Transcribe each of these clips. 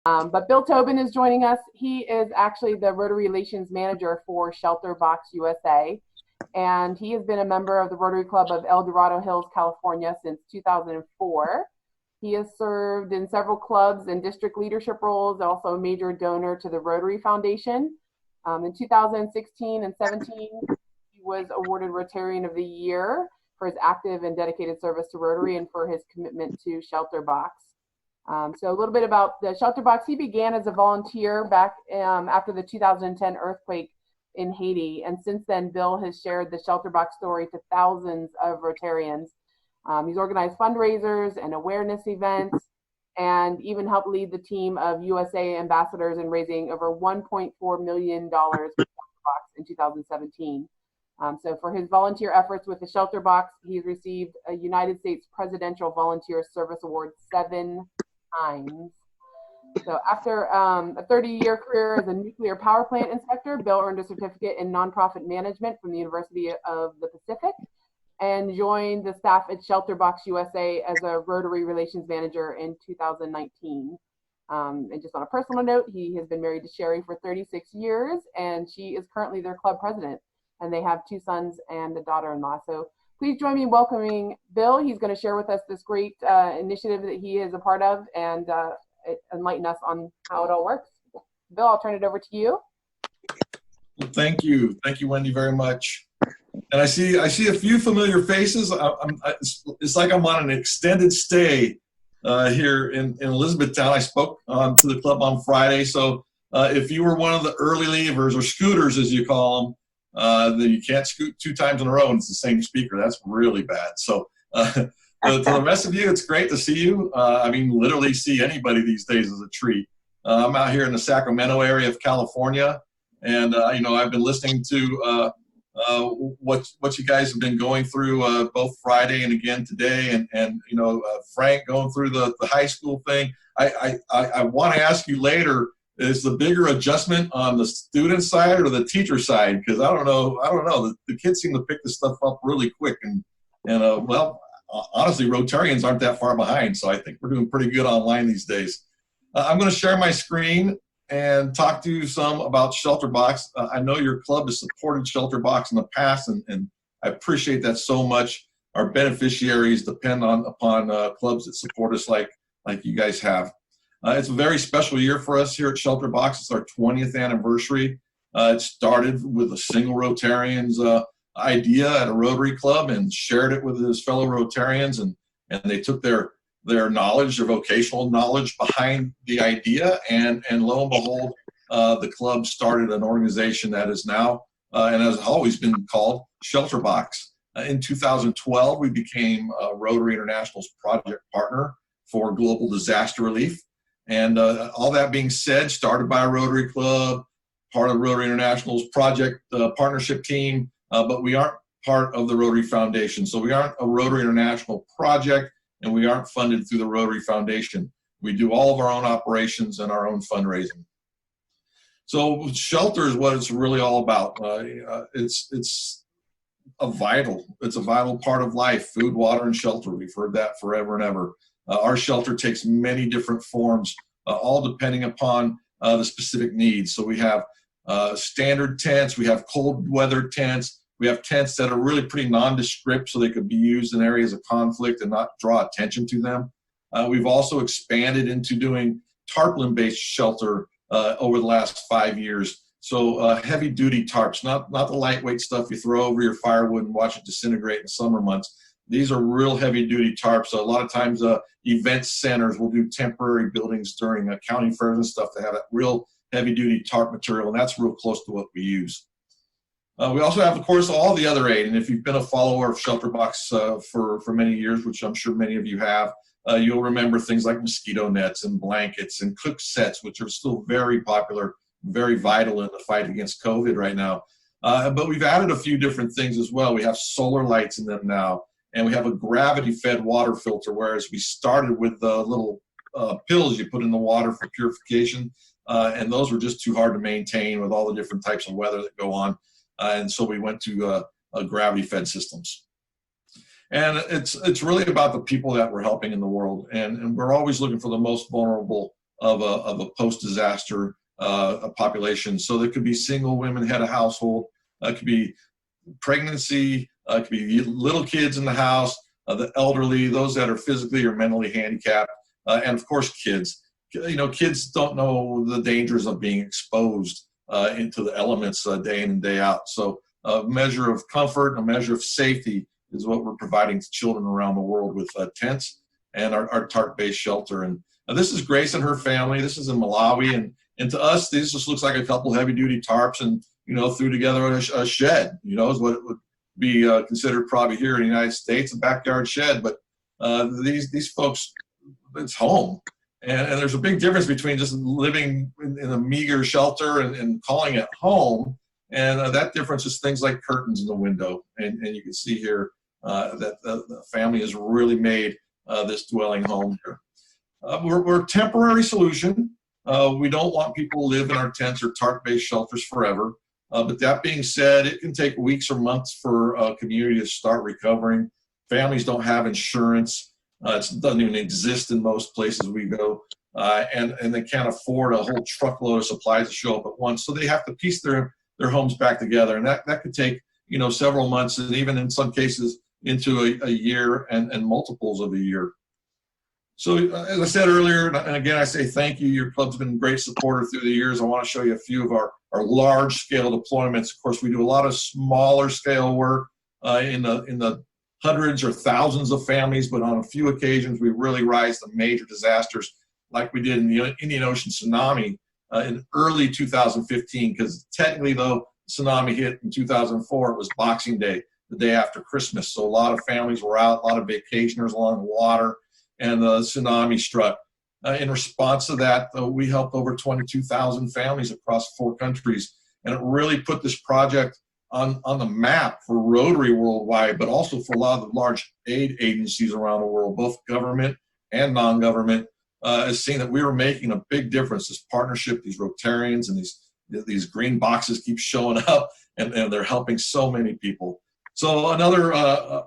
But Bill Tobin is joining us. He is actually the Rotary Relations Manager for Shelterbox USA, and he has been a member of the Rotary Club of El Dorado Hills, California since 2004. He has served in several clubs and district leadership roles, also a major donor to the Rotary Foundation. In 2016 and 17, he was awarded Rotarian of the Year for his active and dedicated service to Rotary and for his commitment to Shelterbox. So a little bit about the Shelterbox. He began as a volunteer back after the 2010 earthquake in Haiti, and since then, Bill has shared the Shelterbox story to thousands of Rotarians. He's organized fundraisers and awareness events, and even helped lead the team of USA ambassadors in raising over $1.4 million for Shelterbox in 2017. So for his volunteer efforts with the Shelterbox, he's received a United States Presidential Volunteer Service Award 7 times. So after a 30-year career as a nuclear power plant inspector, Bill earned a certificate in nonprofit management from the University of the Pacific and joined the staff at Shelterbox USA as a Rotary Relations Manager in 2019. And just on a personal note, he has been married to Sherry for 36 years, and she is currently their club president. And they have 2 sons and a daughter-in-law. So please join me in welcoming Bill. He's going to share with us this great initiative that he is a part of and enlighten us on how it all works. Bill, I'll turn it over to you. Well, thank you, Wendy, very much. And I see a few familiar faces. It's like I'm on an extended stay here in Elizabethtown. I spoke to the club on Friday, so if you were one of the early leavers, or scooters as you call them, then you can't scoot 2 times in a row and it's the same speaker. That's really bad. So to the rest of you, it's great to see you. I mean, literally see anybody these days is a treat. I'm out here in the Sacramento area of California, and I've been listening to what you guys have been going through both Friday and again today, and Frank going through the high school thing. I want to ask you later, is the bigger adjustment on the student side or the teacher side? Because I don't know. The kids seem to pick this stuff up really quick, and well, honestly, Rotarians aren't that far behind. So I think we're doing pretty good online these days. I'm going to share my screen and talk to you some about Shelterbox. I know your club has supported Shelterbox in the past, and I appreciate that so much. Our beneficiaries depend upon clubs that support us like you guys have. It's a very special year for us here at Shelterbox. It's our 20th anniversary. It started with a single Rotarian's idea at a Rotary club and shared it with his fellow Rotarians, and they took their knowledge, their vocational knowledge behind the idea, and lo and behold, the club started an organization that is now and has always been called Shelterbox. In 2012, we became Rotary International's project partner for global disaster relief. And all that being said, started by a Rotary Club, part of Rotary International's project partnership team, but we aren't part of the Rotary Foundation. So we aren't a Rotary International project, and we aren't funded through the Rotary Foundation. We do all of our own operations and our own fundraising. So shelter is what it's really all about. It's a vital part of life: food, water, and shelter. We've heard that forever and ever. Our shelter takes many different forms, all depending upon the specific needs. So we have standard tents, we have cold weather tents, we have tents that are really pretty nondescript, so they could be used in areas of conflict and not draw attention to them. We've also expanded into doing tarpaulin-based shelter over the last 5 years. So heavy-duty tarps, not the lightweight stuff you throw over your firewood and watch it disintegrate in the summer months. These are real heavy-duty tarps. So a lot of times event centers will do temporary buildings during county fairs and stuff that have that real heavy-duty tarp material, and that's real close to what we use. We also have, of course, all the other aid, and if you've been a follower of Shelterbox for many years, which I'm sure many of you have, you'll remember things like mosquito nets and blankets and cook sets, which are still very popular, very vital in the fight against COVID right now. But we've added a few different things as well. We have solar lights in them now. And we have a gravity-fed water filter, whereas we started with the little pills you put in the water for purification, and those were just too hard to maintain with all the different types of weather that go on. And so we went to gravity-fed systems. And it's really about the people that we're helping in the world. And we're always looking for the most vulnerable of a post-disaster population. So there could be single women, head of household, it could be pregnancy, it could be little kids in the house, the elderly, those that are physically or mentally handicapped, and of course kids. You know, kids don't know the dangers of being exposed into the elements day in and day out. So a measure of comfort, a measure of safety is what we're providing to children around the world with tents and our tarp-based shelter. And this is Grace and her family. This is in Malawi, and to us, this just looks like a couple heavy-duty tarps and, you know, threw together a shed, you know, is what it would be considered probably here in the United States, a backyard shed. But these folks, it's home. And there's a big difference between just living in a meager shelter and calling it home. And that difference is things like curtains in the window. And you can see here that the family has really made this dwelling home here. We're a temporary solution. We don't want people to live in our tents or tarp-based shelters forever. But that being said, it can take weeks or months for a community to start recovering. Families don't have insurance. It doesn't even exist in most places we go. And they can't afford a whole truckload of supplies to show up at once. So they have to piece their homes back together. And that could take, you know, several months, and even in some cases into a year and multiples of a year. So as I said earlier, and again, I say thank you. Your club's been a great supporter through the years. I want to show you a few of our large scale deployments. Of course, we do a lot of smaller scale work in the hundreds or thousands of families, but on a few occasions, we really rise to major disasters like we did in the Indian Ocean tsunami in early 2015, because technically, though, the tsunami hit in 2004, it was Boxing Day, the day after Christmas. So a lot of families were out, a lot of vacationers along the water, and the tsunami struck. In response to that, we helped over 22,000 families across 4 countries, and it really put this project on the map for Rotary worldwide, but also for a lot of the large aid agencies around the world, both government and non-government, has seen that we were making a big difference. This partnership, these Rotarians and these green boxes keep showing up, and they're helping so many people. So another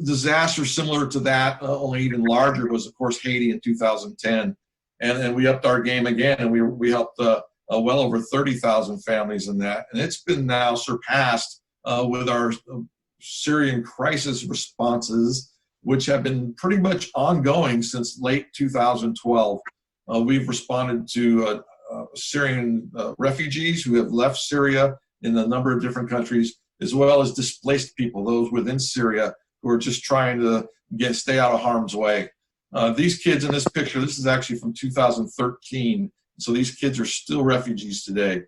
disaster similar to that, only even larger, was of course Haiti in 2010, and we upped our game again, and we helped well over 30,000 families in that, and it's been now surpassed with our Syrian crisis responses, which have been pretty much ongoing since late 2012. We've responded to Syrian refugees who have left Syria in a number of different countries, as well as displaced people, those within Syria who are just trying to stay out of harm's way. These kids in this picture, this is actually from 2013, so these kids are still refugees today.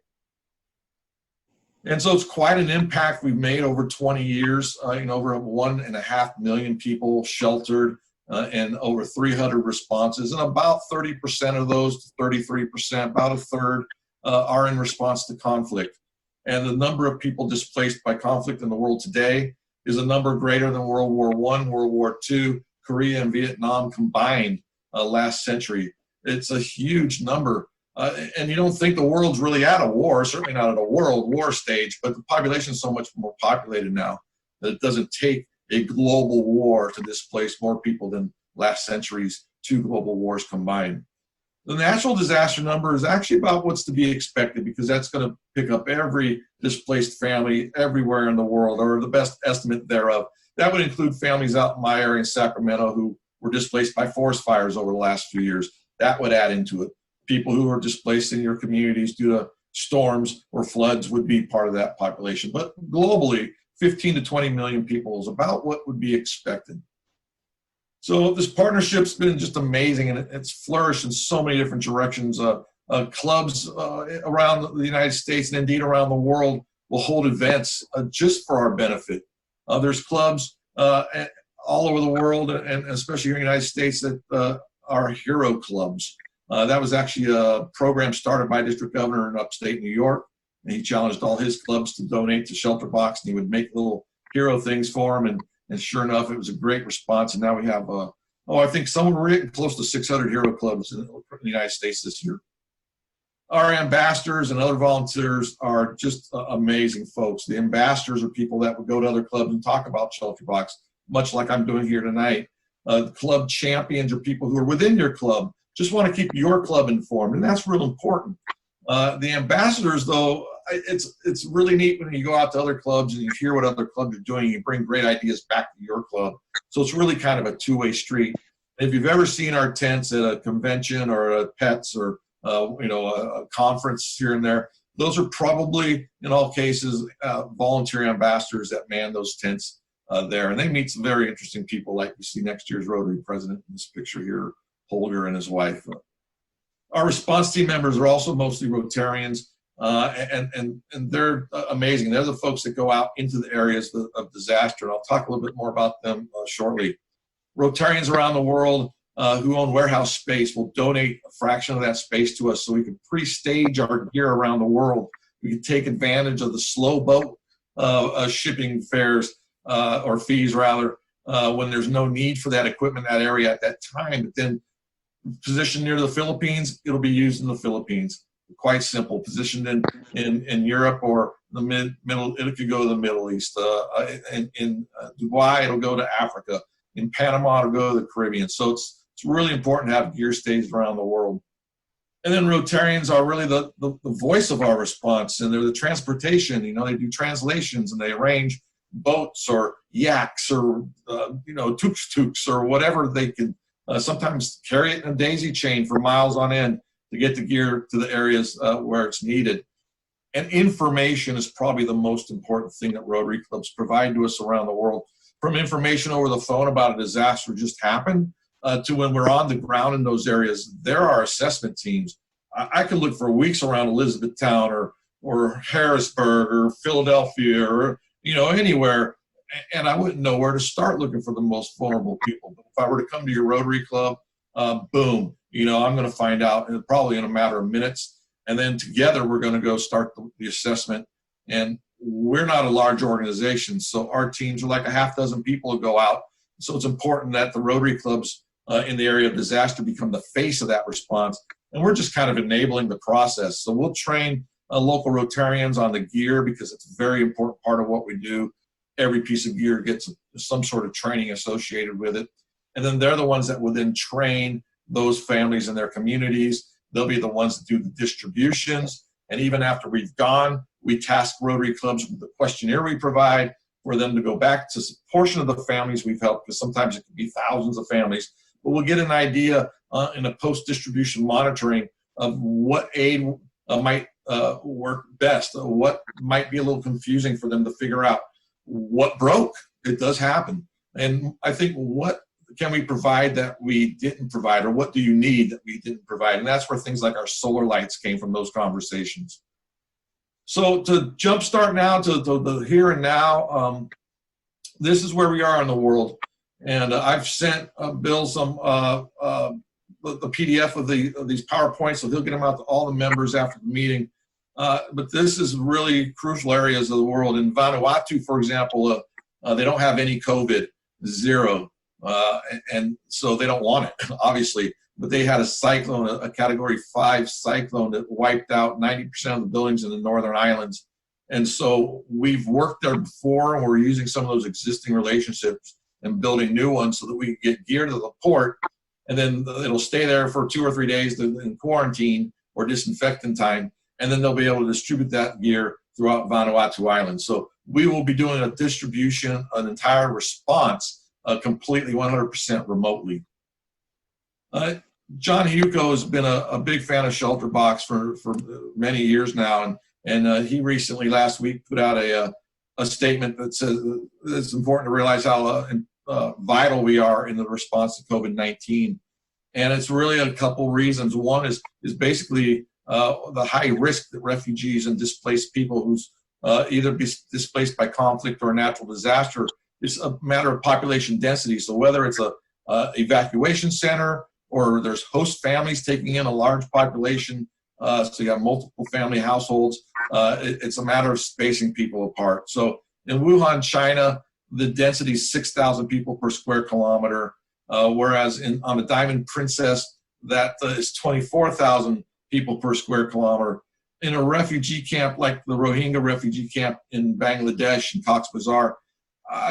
And so it's quite an impact we've made over 20 years, over 1.5 million people sheltered and over 300 responses. And about 30% of those, 33%, about a third, are in response to conflict. And the number of people displaced by conflict in the world today is a number greater than World War I, World War II, Korea and Vietnam combined last century. It's a huge number. And you don't think the world's really at a war, certainly not at a world war stage, but the population is so much more populated now that it doesn't take a global war to displace more people than last century's 2 global wars combined. The natural disaster number is actually about what's to be expected, because that's going to pick up every displaced family everywhere in the world, or the best estimate thereof. That would include families out in my area in Sacramento who were displaced by forest fires over the last few years. That would add into it. People who are displaced in your communities due to storms or floods would be part of that population. But globally, 15 to 20 million people is about what would be expected. So this partnership's been just amazing, and it's flourished in so many different directions. Clubs around the United States and indeed around the world will hold events just for our benefit. There's clubs all over the world, and especially here in the United States, that are hero clubs. That was actually a program started by a district governor in upstate New York, and he challenged all his clubs to donate to Shelterbox, and he would make little hero things for them, and sure enough, it was a great response. And now we have, I think we're getting close to 600 hero clubs in the United States this year. Our ambassadors and other volunteers are just amazing folks. The ambassadors are people that would go to other clubs and talk about Shelterbox, much like I'm doing here tonight. The club champions are people who are within your club just want to keep your club informed, and that's real important. The ambassadors, though, it's really neat when you go out to other clubs and you hear what other clubs are doing. You bring great ideas back to your club. So it's really kind of a two-way street. If you've ever seen our tents at a convention or a pets or a conference here and there, those are probably, in all cases, volunteer ambassadors that man those tents there. And they meet some very interesting people, like you see next year's Rotary president in this picture here, Holger and his wife. Our response team members are also mostly Rotarians, and they're amazing. They're the folks that go out into the areas of disaster, and I'll talk a little bit more about them shortly. Rotarians around the world who own warehouse space will donate a fraction of that space to us so we can pre-stage our gear around the world. We can take advantage of the slow boat shipping fares or fees rather when there's no need for that equipment in that area at that time. But then positioned near the Philippines, it'll be used in the Philippines. Quite simple. Positioned in Europe or the middle, it could go to the Middle East. In Dubai, it'll go to Africa. In Panama, it'll go to the Caribbean. So it's really important to have gear staged around the world. And then Rotarians are really the voice of our response, and they're the transportation. They do translations and they arrange boats or yaks or tuk-tuks or whatever they can. Sometimes carry it in a daisy chain for miles on end to get the gear to the areas where it's needed. And information is probably the most important thing that Rotary clubs provide to us around the world. From information over the phone about a disaster just happened to when we're on the ground in those areas, there are assessment teams. I could look for weeks around Elizabethtown or Harrisburg or Philadelphia or anywhere, and I wouldn't know where to start looking for the most vulnerable people. But if I were to come to your Rotary club, boom, I'm going to find out, and probably in a matter of minutes. And then together we're going to go start the assessment. And we're not a large organization, so our teams are like a half dozen people who go out. So it's important that the Rotary clubs in the area of disaster become the face of that response. And we're just kind of enabling the process. So we'll train local Rotarians on the gear because it's a very important part of what we do. Every piece of gear gets some sort of training associated with it. And then they're the ones that will then train those families in their communities. They'll be the ones that do the distributions. And even after we've gone, we task Rotary clubs with the questionnaire we provide for them to go back to a portion of the families we've helped, because sometimes it can be thousands of families. But we'll get an idea in a post-distribution monitoring of what aid might work best, what might be a little confusing for them to figure out. What broke? It does happen. And I think, what can we provide that we didn't provide, or what do you need that we didn't provide? And that's where things like our solar lights came from, those conversations. So to jumpstart now to the here and now, this is where we are in the world. And I've sent Bill some the PDF of these PowerPoints, so he'll get them out to all the members after the meeting. But this is really crucial areas of the world. In Vanuatu, for example, they don't have any COVID, zero. And so they don't want it, obviously. But they had a cyclone, a Category 5 cyclone that wiped out 90% of the buildings in the Northern Islands. And so we've worked there before, and we're using some of those existing relationships and building new ones so that we can get gear to the port, and then it'll stay there for 2 or 3 days in quarantine or disinfectant time, and then they'll be able to distribute that gear throughout Vanuatu Island. So we will be doing a distribution, an entire response, completely 100% remotely. John Hugo has been a big fan of Shelterbox for many years now, and he recently, last week, put out a statement that says it's important to realize how vital we are in the response to COVID-19. And it's really a couple reasons. One is basically the high risk that refugees and displaced people who's either displaced by conflict or natural disaster, is a matter of population density. So whether it's a evacuation center or there's host families taking in a large population, so you have multiple family households, it's a matter of spacing people apart. So in Wuhan, China, the density is 6,000 people per square kilometer, whereas on the Diamond Princess, that is 24,000 people per square kilometer. In a refugee camp like the Rohingya refugee camp in Bangladesh, in Cox's Bazar,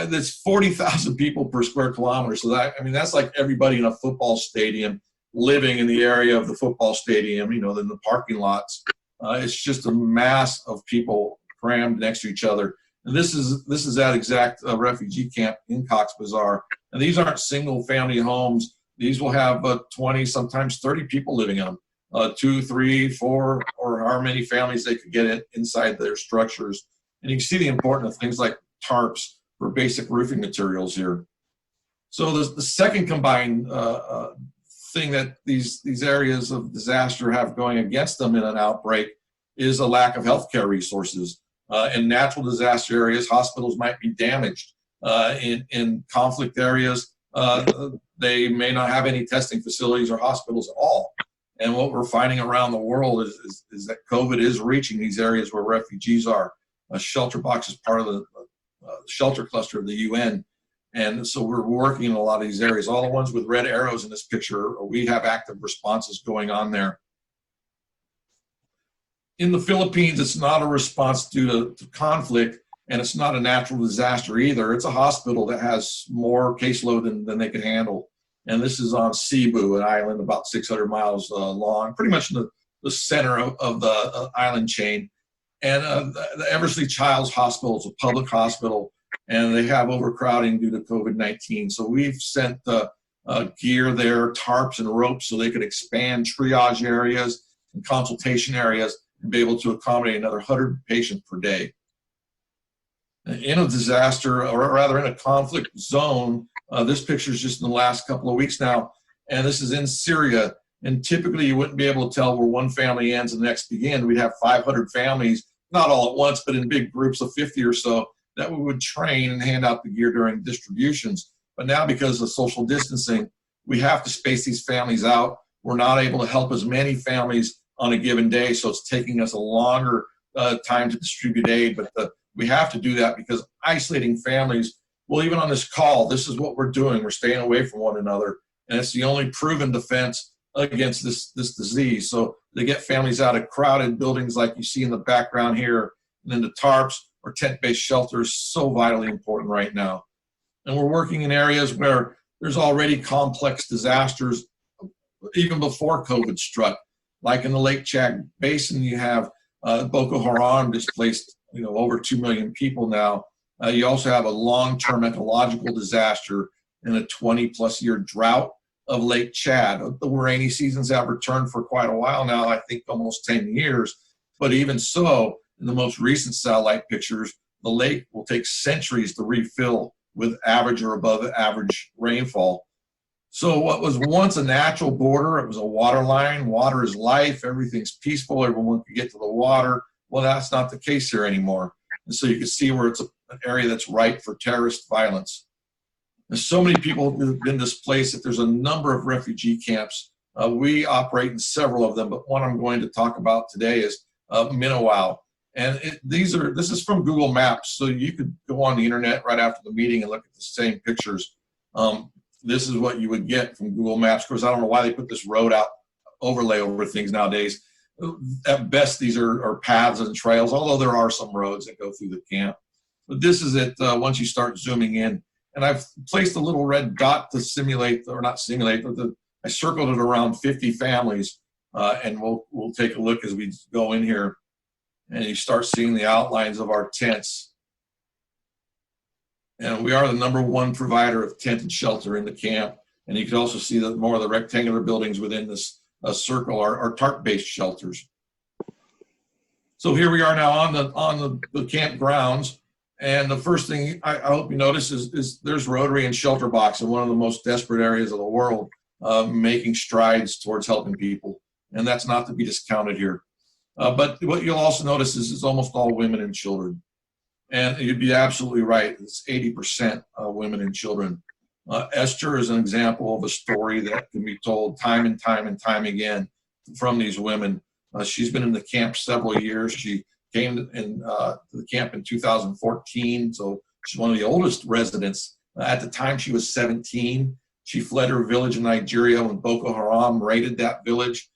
that's 40,000 people per square kilometer. So that's like everybody in a football stadium living in the area of the football stadium, in the parking lots. It's just a mass of people crammed next to each other. And this is that exact refugee camp in Cox's Bazar. And these aren't single family homes. These will have 20, sometimes 30 people living in them. 2, 3, 4, or how many families they could get inside their structures. And you can see the importance of things like tarps for basic roofing materials here. So the second combined thing that these areas of disaster have going against them in an outbreak is a lack of healthcare resources. In natural disaster areas, hospitals might be damaged. In conflict areas, they may not have any testing facilities or hospitals at all. And what we're finding around the world is that COVID is reaching these areas where refugees are. Shelterbox is part of the shelter cluster of the UN. And so we're working in a lot of these areas. All the ones with red arrows in this picture, we have active responses going on there. In the Philippines, it's not a response due to conflict, and it's not a natural disaster either. It's a hospital that has more caseload than they can handle. And this is on Cebu, an island about 600 miles long, pretty much in the center of the island chain. And the Eversley Child's Hospital is a public hospital, and they have overcrowding due to COVID-19. So we've sent gear there, tarps and ropes, so they could expand triage areas and consultation areas and be able to accommodate another 100 patients per day. In a disaster, or rather in a conflict zone, this picture is just in the last couple of weeks now, and this is in Syria. And typically you wouldn't be able to tell where one family ends and the next begins. We'd have 500 families, not all at once, but in big groups of 50 or so, that we would train and hand out the gear during distributions. But now, because of social distancing, we have to space these families out. We're not able to help as many families on a given day, so it's taking us a longer time to distribute aid. But we have to do that because isolating families, well, even on this call, this is what we're doing. We're staying away from one another, and it's the only proven defense against this disease. So they get families out of crowded buildings like you see in the background here, and then the tarps or tent-based shelters, so vitally important right now. And we're working in areas where there's already complex disasters even before COVID struck. Like in the Lake Chad Basin, you have Boko Haram displaced over 2 million people now. You also have a long-term ecological disaster and a 20-plus year drought of Lake Chad. The rainy seasons have returned for quite a while now, I think almost 10 years. But even so, in the most recent satellite pictures, the lake will take centuries to refill with average or above average rainfall. So what was once a natural border, it was a water line, water is life, everything's peaceful, everyone can get to the water. Well, that's not the case here anymore. And so you can see where it's an area that's ripe for terrorist violence. There's so many people who've been displaced that there's a number of refugee camps. We operate in several of them, but one I'm going to talk about today is Minawao. And this is from Google Maps, so you could go on the internet right after the meeting and look at the same pictures. This is what you would get from Google Maps. Of course, I don't know why they put this road out overlay over things nowadays. At best, these are paths and trails, although there are some roads that go through the camp. But this is it once you start zooming in. And I've placed a little red dot to simulate, or not simulate, but I circled it around 50 families. And we'll take a look as we go in here. And you start seeing the outlines of our tents. And we are the #1 provider of tent and shelter in the camp. And you can also see that more of the rectangular buildings within this circle are tarp-based shelters. So here we are now on the camp grounds. And the first thing I hope you notice is there's Rotary and Shelterbox in one of the most desperate areas of the world, making strides towards helping people. And that's not to be discounted here. But what you'll also notice is it's almost all women and children. And you'd be absolutely right. It's 80% women and children. Esther is an example of a story that can be told time and time and time again from these women. She's been in the camp several years. She came to the camp in 2014, so she's one of the oldest residents. At the time, she was 17. She fled her village in Nigeria when Boko Haram raided that village.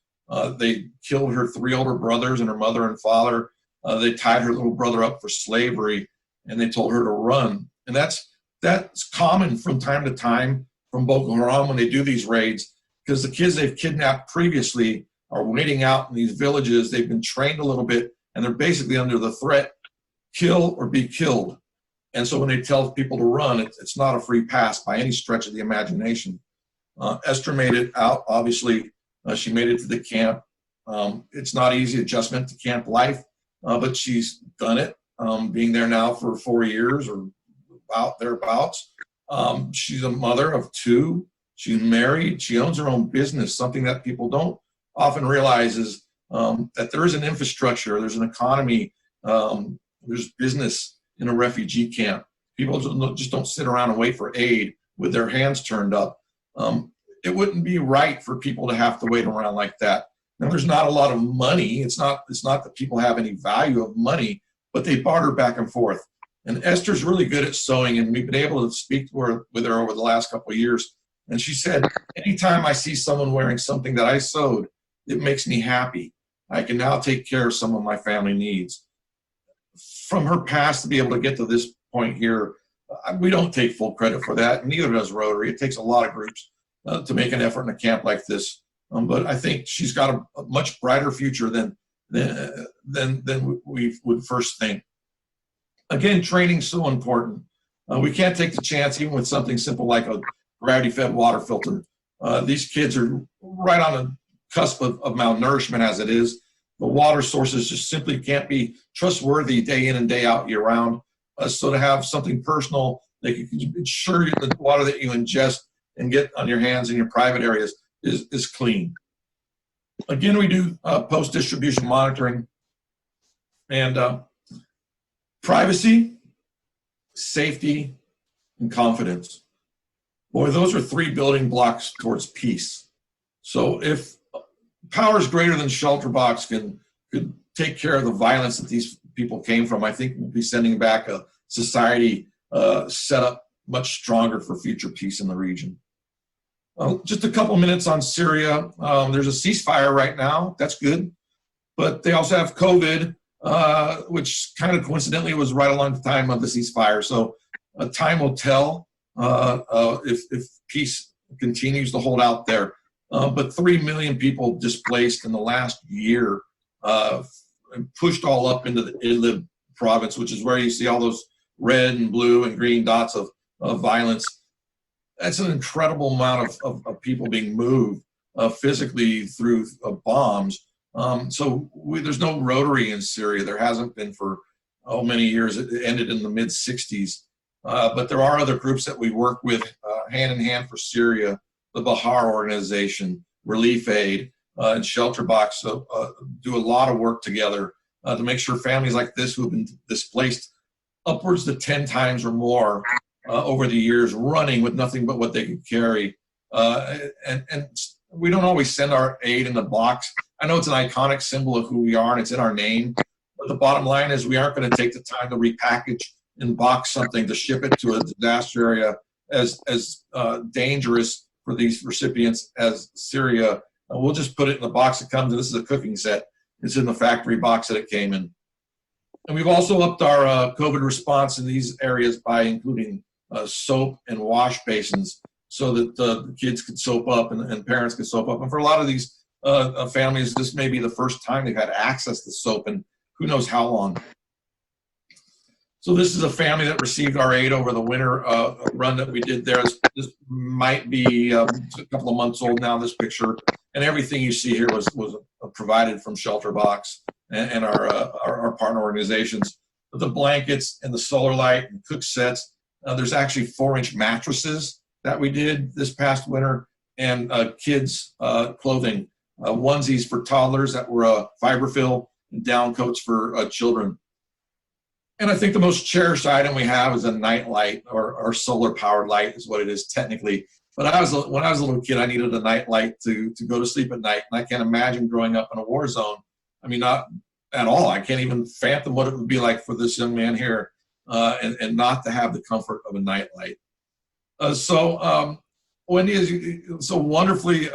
They killed her 3 older brothers and her mother and father. They tied her little brother up for slavery, and they told her to run. And that's common from time to time from Boko Haram when they do these raids. because the kids they've kidnapped previously are waiting out in these villages. They've been trained a little bit, and they're basically under the threat, kill or be killed. And so when they tell people to run, it's not a free pass by any stretch of the imagination. Esther made it out, obviously. She made it to the camp. It's not easy adjustment to camp life, but she's done it, being there now for 4 years or thereabouts. She's a mother of 2. She's married. She owns her own business, something that people don't often realize is that there is an infrastructure, there's an economy, there's business in a refugee camp. People just don't sit around and wait for aid with their hands turned up. It wouldn't be right for people to have to wait around like that. Now, there's not a lot of money. It's not that people have any value of money, but they barter back and forth. And Esther's really good at sewing, and we've been able to speak with her over the last couple of years. And she said, anytime I see someone wearing something that I sewed, it makes me happy. I can now take care of some of my family needs. From her past to be able to get to this point here, we don't take full credit for that, neither does Rotary. It takes a lot of groups to make an effort in a camp like this. But I think she's got a much brighter future than we would first think. Again, training's so important. We can't take the chance even with something simple like a gravity-fed water filter. These kids are right on the cusp of malnourishment as it is. The water sources just simply can't be trustworthy day in and day out year round. So to have something personal that you can ensure the water that you ingest and get on your hands in your private areas is clean. Again, we do post-distribution monitoring and privacy, safety, and confidence. Boy, those are 3 building blocks towards peace. So if powers greater than Shelterbox could take care of the violence that these people came from, I think we'll be sending back a society set up much stronger for future peace in the region. Just a couple minutes on Syria. There's a ceasefire right now. That's good. But they also have COVID, which kind of coincidentally was right along the time of the ceasefire. So time will tell if peace continues to hold out there. But 3 million people displaced in the last year and pushed all up into the Idlib province, which is where you see all those red and blue and green dots of violence. That's an incredible amount of people being moved physically through bombs. So there's no Rotary in Syria. There hasn't been for many years. It ended in the mid-60s. But there are other groups that we work with hand in hand for Syria, the Bahar Organization, Relief Aid, and Shelterbox do a lot of work together to make sure families like this who have been displaced upwards to 10 times or more over the years, running with nothing but what they could carry. And we don't always send our aid in the box. I know it's an iconic symbol of who we are and it's in our name, but the bottom line is we aren't going to take the time to repackage and box something to ship it to a disaster area as dangerous for these recipients as Syria. We'll just put it in the box it comes in. This is a cooking set. It's in the factory box that it came in. And we've also upped our COVID response in these areas by including soap and wash basins so that the kids could soap up and parents could soap up. And for a lot of these families, this may be the first time they've had access to soap in who knows how long. So this is a family that received our aid over the winter run that we did there. This might be a couple of months old now, this picture. And everything you see here was provided from Shelterbox and our partner organizations. But the blankets and the solar light and cook sets, there's actually 4-inch mattresses that we did this past winter, and kids' clothing, onesies for toddlers that were fiberfill, and down coats for children. And I think the most cherished item we have is a night light, or solar-powered light is what it is technically. But when I was a little kid, I needed a night light to go to sleep at night. And I can't imagine growing up in a war zone. I mean, not at all. I can't even fathom what it would be like for this young man here and not to have the comfort of a night light. So Wendy has so wonderfully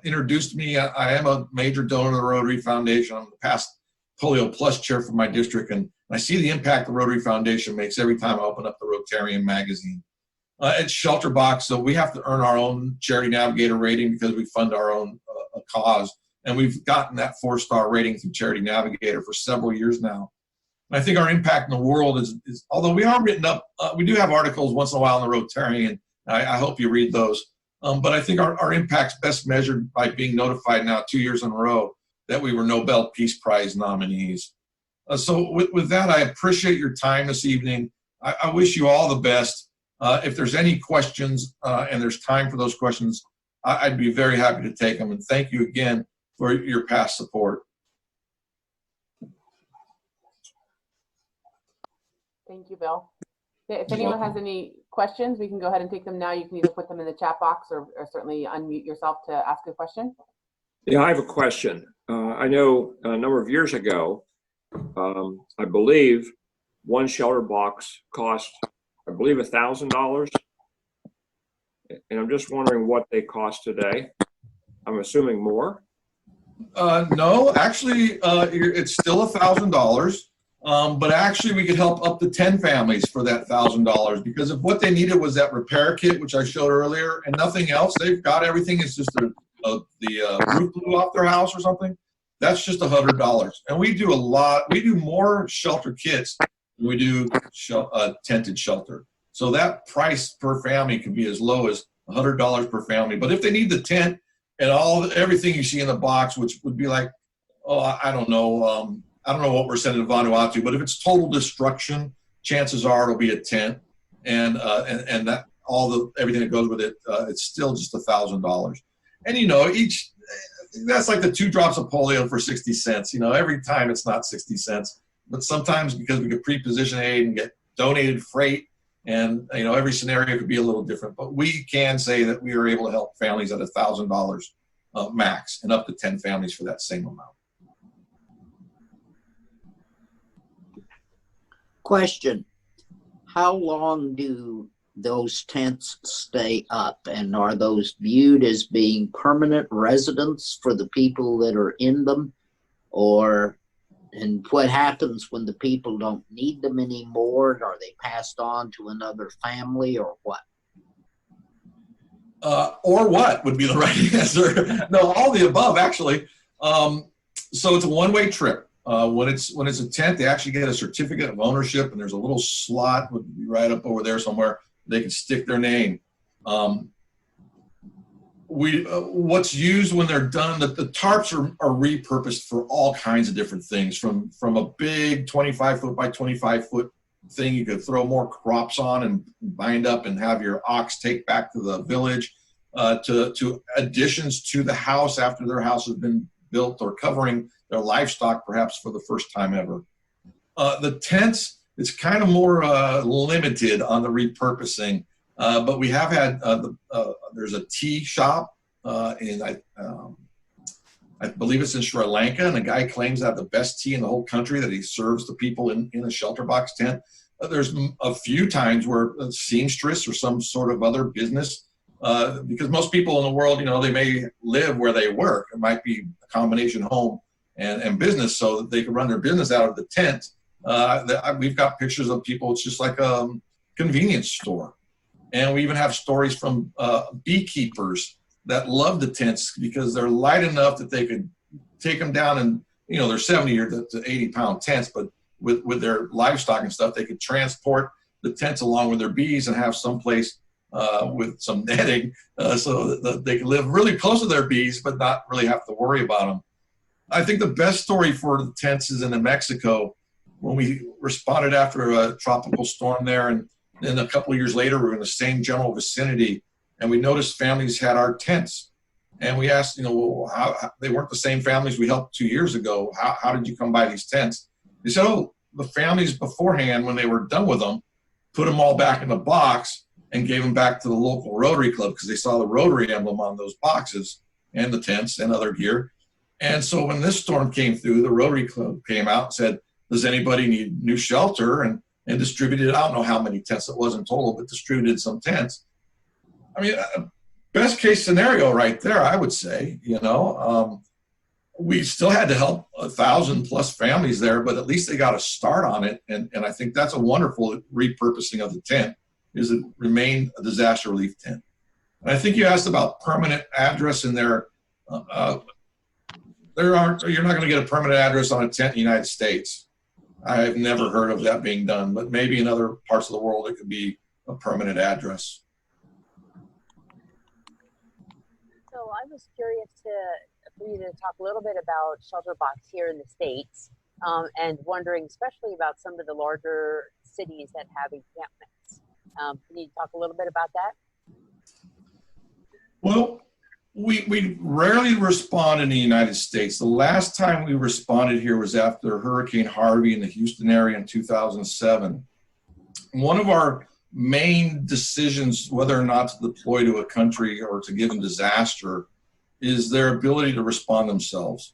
introduced me. I am a major donor to the Rotary Foundation. I'm the past Polio Plus chair for my district, and I see the impact the Rotary Foundation makes every time I open up the Rotarian magazine. At Shelterbox, so we have to earn our own Charity Navigator rating because we fund our own cause. And we've gotten that 4-star rating through Charity Navigator for several years now. And I think our impact in the world is although we are written up, we do have articles once in a while in the Rotarian. I hope you read those. But I think our impact's best measured by being notified now 2 years in a row that we were Nobel Peace Prize nominees. So with that, I appreciate your time this evening. I wish you all the best. If there's any questions and there's time for those questions, I'd be very happy to take them. And thank you again for your past support. Thank you, Bill. If anyone has any questions, we can go ahead and take them now. You can either put them in the chat box or certainly unmute yourself to ask a question. Yeah, I have a question. I know a number of years ago, I believe one shelter box cost, I believe, $1,000. And I'm just wondering what they cost today. I'm assuming more. No, actually, it's still $1,000. But actually, we could help up to 10 families for that $1,000 because if what they needed was that repair kit, which I showed earlier, and nothing else, they've got everything. It's just the roof blew off their house or something. That's just $100. And we do a lot. We do more shelter kits than we do tented shelter. So that price per family can be as low as $100 per family. But if they need the tent and everything you see in the box, which would be like, I don't know. I don't know what we're sending to Vanuatu, but if it's total destruction, chances are it'll be a tent, and that everything that goes with it, it's still just $1,000. And that's like the 2 drops of polio for 60 cents. Every time it's not 60 cents, but sometimes because we get pre-position aid and get donated freight, and every scenario could be a little different. But we can say that we are able to help families at $1,000 max, and up to 10 families for that same amount. Question: how long do those tents stay up, and are those viewed as being permanent residence for the people that are in them, and what happens when the people don't need them anymore? Are they passed on to another family, or what? Or what would be the right answer? No, all the above, actually. So it's a one-way trip. When it's a tent, they actually get a certificate of ownership, and there's a little slot would be right up over there somewhere. They can stick their name. What's used when they're done, the tarps are repurposed for all kinds of different things, from a big 25-foot by 25-foot thing you could throw more crops on and bind up and have your ox take back to the village, to additions to the house after their house has been built, or covering their livestock perhaps for the first time ever. The tents, it's kind of more limited on the repurposing, but we have had, there's a tea shop I believe it's in Sri Lanka, and the guy claims to have the best tea in the whole country that he serves the people in a shelter box tent. There's a few times where a seamstress or some sort of other business, because most people in the world, they may live where they work. It might be a combination home and business, so that they can run their business out of the tent. We've got pictures of people, it's just like a convenience store. And we even have stories from beekeepers that love the tents because they're light enough that they could take them down, and they're 70 or to 80-pound tents, but with their livestock and stuff, they could transport the tents along with their bees and have someplace with some netting so that they can live really close to their bees but not really have to worry about them. I think the best story for the tents is in New Mexico, when we responded after a tropical storm there, and then a couple of years later we were in the same general vicinity, and we noticed families had our tents, and we asked, how they weren't the same families we helped 2 years ago. How did you come by these tents? They said, the families beforehand, when they were done with them, put them all back in the box and gave them back to the local Rotary Club because they saw the Rotary emblem on those boxes and the tents and other gear. And so when this storm came through, the Rotary Club came out and said, does anybody need new shelter? And distributed, I don't know how many tents it was in total, but distributed some tents. I mean, best case scenario right there, I would say. We still had to help 1,000+ families there, but at least they got a start on it. And I think that's a wonderful repurposing of the tent. is it remain a disaster relief tent. And I think you asked about permanent address in there. You're not going to get a permanent address on a tent in the United States. I've never heard of that being done, but maybe in other parts of the world it could be a permanent address. So I was curious for you to talk a little bit about Shelterbox here in the States, and wondering especially about some of the larger cities that have encampments. Can you talk a little bit about that? Well, we rarely respond in the United States. The last time we responded here was after Hurricane Harvey in the Houston area in 2007. One of our main decisions whether or not to deploy to a country or to give them disaster is their ability to respond themselves.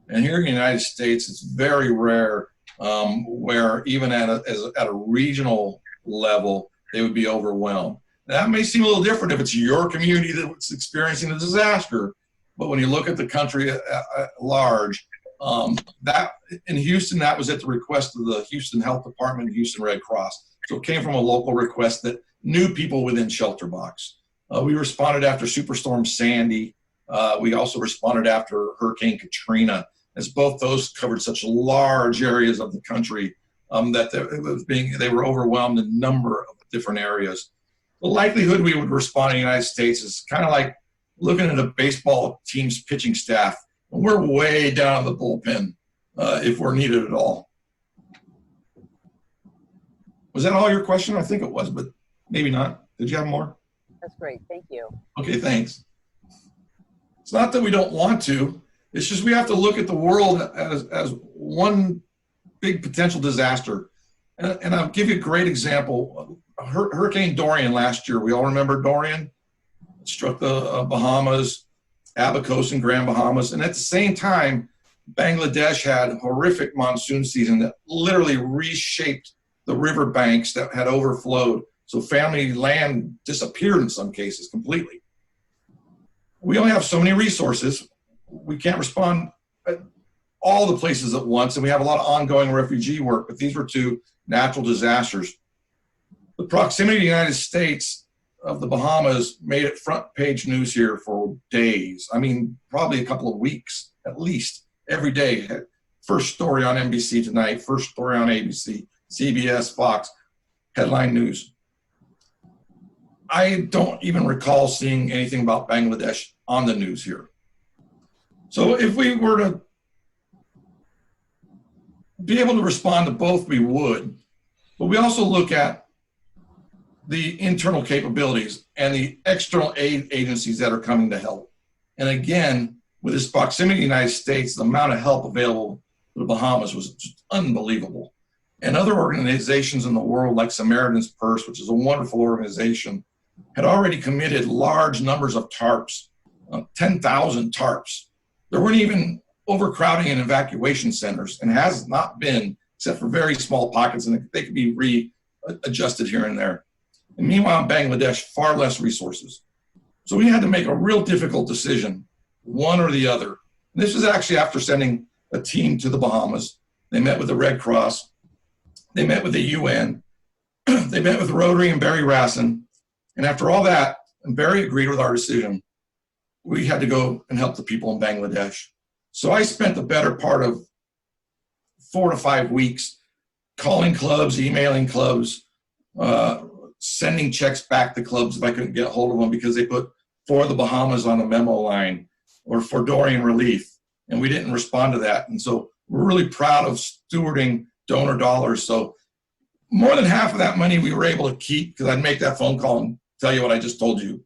And here in the United States, it's very rare where even at a regional level, they would be overwhelmed. That may seem a little different if it's your community that's experiencing a disaster, but when you look at the country at large, that in Houston, that was at the request of the Houston Health Department and Houston Red Cross. So it came from a local request that knew people within Shelterbox. We responded after Superstorm Sandy. We also responded after Hurricane Katrina, as both those covered such large areas of the country that they were overwhelmed in a number of different areas. The likelihood we would respond in the United States is kind of like looking at a baseball team's pitching staff. We're way down in the bullpen if we're needed at all. Was that all your question? I think it was, but maybe not. Did you have more? That's great. Thank you. Okay, thanks. It's not that we don't want to. It's just we have to look at the world as one big potential disaster. And I'll give you a great example. Hurricane Dorian last year. We all remember Dorian? It struck the Bahamas, Abacos and Grand Bahamas. And at the same time, Bangladesh had a horrific monsoon season that literally reshaped the river banks that had overflowed. So family land disappeared in some cases completely. We only have so many resources. We can't respond at all the places at once, and we have a lot of ongoing refugee work, but these were two natural disasters. The proximity to the United States of the Bahamas made it front page news here for days. I mean, probably a couple of weeks, at least, every day. First story on NBC Tonight, first story on ABC, CBS, Fox, headline news. I don't even recall seeing anything about Bangladesh on the news here. So if we were to be able to respond to both, we would. But we also look at the internal capabilities and the external aid agencies that are coming to help. And again, with this proximity to the United States, the amount of help available to the Bahamas was just unbelievable. And other organizations in the world, like Samaritan's Purse, which is a wonderful organization, had already committed large numbers of tarps, 10,000 tarps. There weren't even overcrowding in evacuation centers, and has not been, except for very small pockets, and they could be readjusted here and there. And meanwhile, in Bangladesh, far less resources. So we had to make a real difficult decision, one or the other. And this was actually after sending a team to the Bahamas. They met with the Red Cross. They met with the UN. They met with Rotary and Barry Rassin. And after all that, and Barry agreed with our decision, we had to go and help the people in Bangladesh. So I spent the better part of 4 to 5 weeks calling clubs, emailing clubs, sending checks back to clubs if I couldn't get a hold of them because they put For the Bahamas on the memo line or for Dorian relief, and we didn't respond to that. And so we're really proud of stewarding donor dollars. So more than half of that money we were able to keep because I'd make that phone call and tell you what I just told you.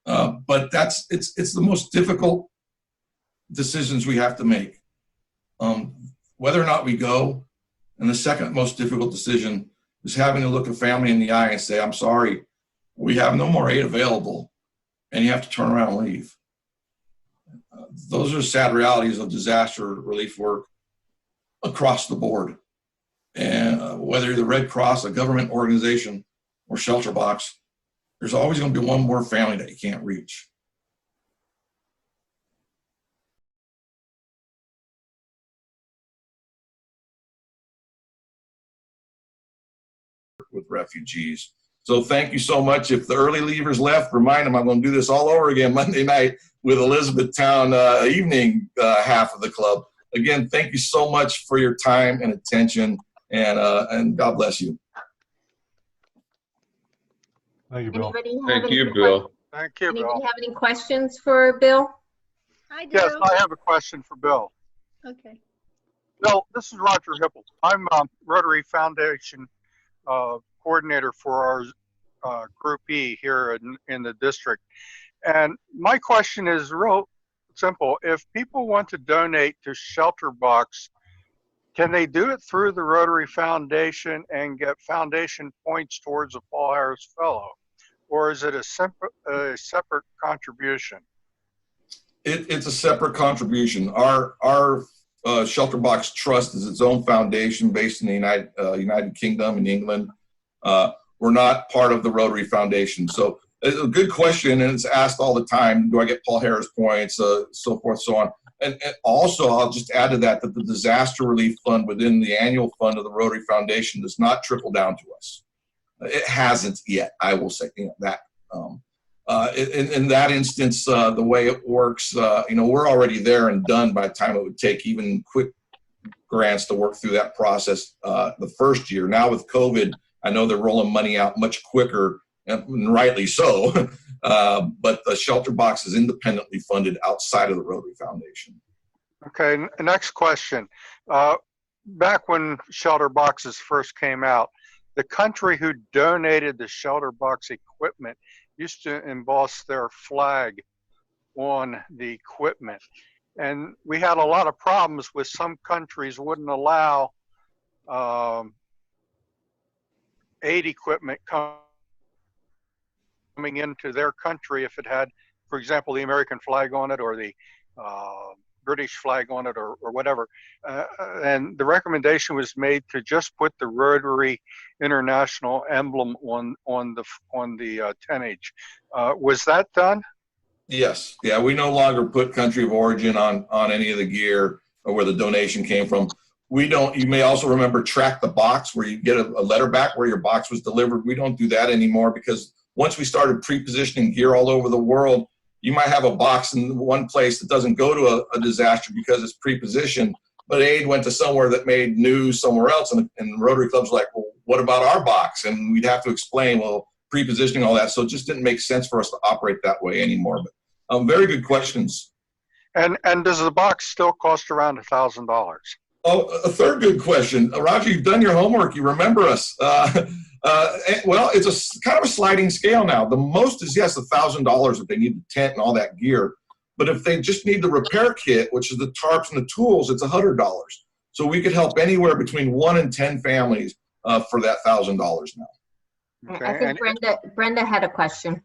But it's the most difficult decisions we have to make. Whether or not we go, and the second most difficult decision is having to look a family in the eye and say, I'm sorry, we have no more aid available, and you have to turn around and leave. Those are sad realities of disaster relief work across the board. And whether you're the Red Cross, a government organization, or Shelterbox, there's always going to be one more family that you can't reach. With refugees. So thank you so much. If the early leavers left, remind them I'm going to do this all over again Monday night with Elizabethtown evening half of the club. Again, thank you so much for your time and attention, and God bless you. Thank you, Bill. Anybody have Thank any you, Bill. Thank you, Anybody Bill. have any questions for Bill? I do. Yes, I have a question for Bill. Okay. Bill, this is Roger Hipple. I'm Rotary Foundation coordinator for our Group E here in the district. And my question is real simple. If people want to donate to Shelterbox, can they do it through the Rotary Foundation and get foundation points towards a Paul Harris Fellow? Or is it a separate contribution? It's a separate contribution. Our Shelterbox Trust is its own foundation based in the United Kingdom in England. We're not part of the Rotary Foundation. So it's a good question, and it's asked all the time. Do I get Paul Harris points, so forth, so on. And also, I'll just add to that the disaster relief fund within the annual fund of the Rotary Foundation does not trickle down to us. It hasn't yet, I will say that. In that instance, the way it works, we're already there and done by the time it would take even quick grants to work through that process the first year. Now with COVID, I know they're rolling money out much quicker, and rightly so. But the Shelterbox is independently funded outside of the Rotary Foundation. Okay, next question. Back when Shelterboxes first came out, the country who donated the Shelterbox equipment used to emboss their flag on the equipment. And we had a lot of problems with some countries wouldn't allow aid equipment coming into their country if it had, for example, the American flag on it or the British flag on it or whatever. And the recommendation was made to just put the Rotary International emblem on the tonnage. Was that done? Yes. Yeah, we no longer put country of origin on any of the gear or where the donation came from. We don't, you may also remember Track the Box, where you get a letter back where your box was delivered. We don't do that anymore because once we started pre-positioning gear all over the world, you might have a box in one place that doesn't go to a disaster because it's pre-positioned, but aid went to somewhere that made news somewhere else. And Rotary Club's like, well, what about our box? And we'd have to explain, well, pre-positioning all that. So it just didn't make sense for us to operate that way anymore. But very good questions. And does the box still cost around $1,000? Oh, a third good question. Roger, you've done your homework. You remember us. Well, it's a kind of a sliding scale now. The most is, yes, $1,000 if they need the tent and all that gear. But if they just need the repair kit, which is the tarps and the tools, it's $100. So we could help anywhere between 1 and 10 families for that $1,000 now. Okay. I think Brenda had a question.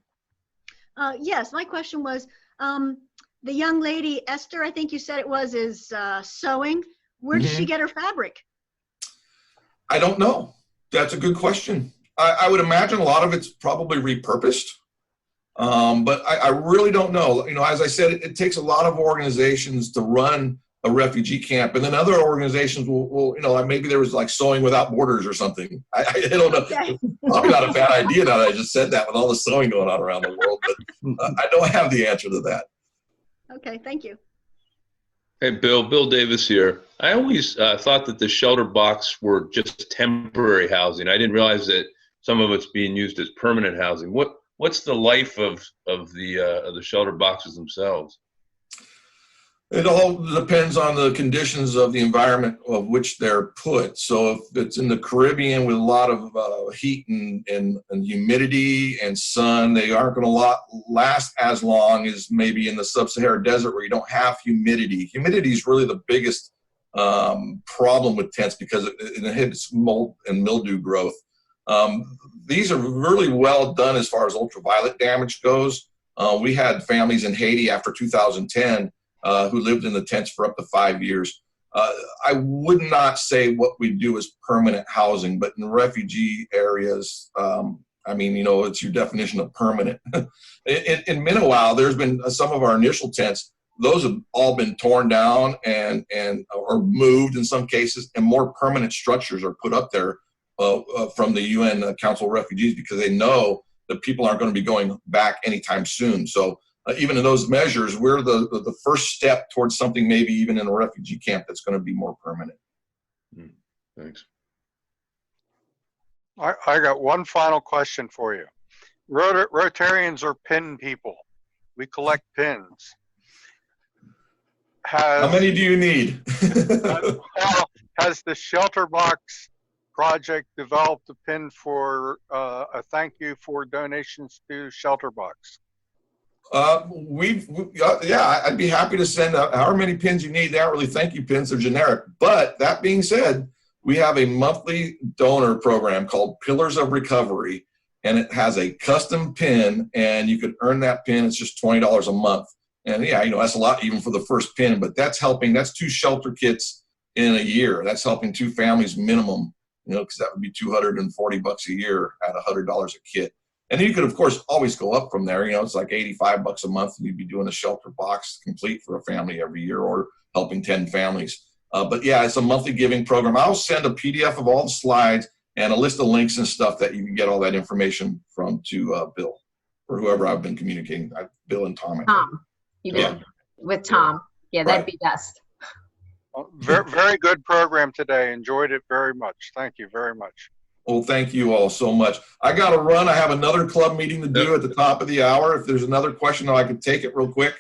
Yes, my question was, the young lady, Esther, I think you said it was, is sewing. Where does she get her fabric? I don't know. That's a good question. I would imagine a lot of it's probably repurposed, but I really don't know. As I said, it takes a lot of organizations to run a refugee camp, and then other organizations will maybe there was like Sewing Without Borders or something. I don't know. Okay. Probably not a bad idea now that I just said that with all the sewing going on around the world, but I don't have the answer to that. Okay, thank you. Hey, Bill Davis here. I always thought that the Shelterbox were just temporary housing. I didn't realize that some of it's being used as permanent housing. What's the life of the Shelterboxes themselves? It all depends on the conditions of the environment of which they're put. So if it's in the Caribbean with a lot of heat and humidity and sun, they aren't going to last as long as maybe in the sub-Saharan desert where you don't have humidity. Humidity is really the biggest problem with tents because it inhibits mold and mildew growth. These are really well done as far as ultraviolet damage goes. We had families in Haiti after 2010 who lived in the tents for up to 5 years. I would not say what we do is permanent housing, but in refugee areas, it's your definition of permanent. In Miniwau, there's been some of our initial tents, those have all been torn down or moved in some cases, and more permanent structures are put up there from the UN Council of Refugees, because they know that people aren't going to be going back anytime soon. So even in those measures, we're the first step towards something maybe even in a refugee camp that's going to be more permanent. Thanks. I got one final question for you. Rotarians are pin people. We collect pins. How many do you need? Has the Shelterbox project developed a pin for a thank you for donations to Shelterbox? Yeah, I'd be happy to send out however many pins you need. They aren't really thank you pins, they're generic. But that being said, we have a monthly donor program called Pillars of Recovery, and it has a custom pin, and you could earn that pin. It's just $20 a month. And yeah, that's a lot even for the first pin, but that's helping. That's 2 shelter kits in a year. That's helping 2 families minimum, because that would be $240 a year at $100 a kit. And then you could, of course, always go up from there. It's like $85 a month, and you'd be doing a shelter box complete for a family every year, or helping 10 families. But yeah, it's a monthly giving program. I'll send a PDF of all the slides and a list of links and stuff that you can get all that information from to Bill, or whoever I've been communicating, Bill and Tom. Tom, you've been with Tom. Yeah, that'd be best. Very, very good program today. Enjoyed it very much. Thank you very much. Well, thank you all so much. I got to run. I have another club meeting to do at the top of the hour. If there's another question, I could take it real quick.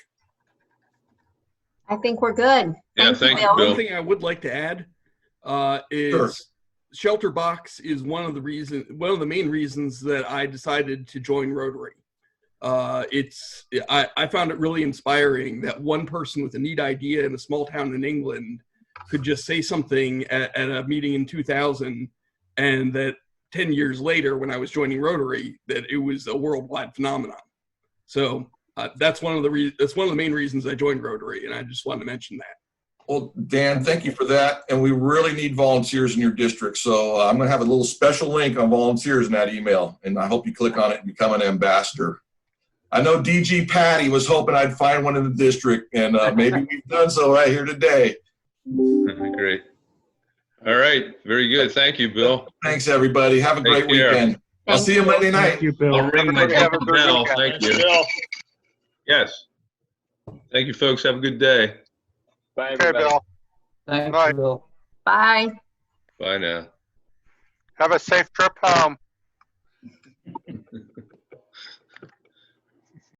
I think we're good. Yeah, thank you, Bill. One thing I would like to add is Shelterbox is one of the main reasons that I decided to join Rotary. I found it really inspiring that one person with a neat idea in a small town in England could just say something at a meeting in 2000, and that 10 years later, when I was joining Rotary, that it was a worldwide phenomenon. So that's one of the main reasons I joined Rotary, and I just wanted to mention that. Well, Dan, thank you for that. And we really need volunteers in your district. So I'm going to have a little special link on volunteers in that email, and I hope you click on it and become an ambassador. I know DG Patty was hoping I'd find one in the district, and maybe we've done so right here today. Great. All right. Very good. Thank you, Bill. Thanks, everybody. Have a great weekend. I'll see you Monday night. Thank you, Bill. I'll ring my bell. Thank you. Bill. Yes. Thank you, folks. Have a good day. Bye, Okay, everybody. Bill. Thanks, Bye. Bill. Bye. Bye now. Have a safe trip home.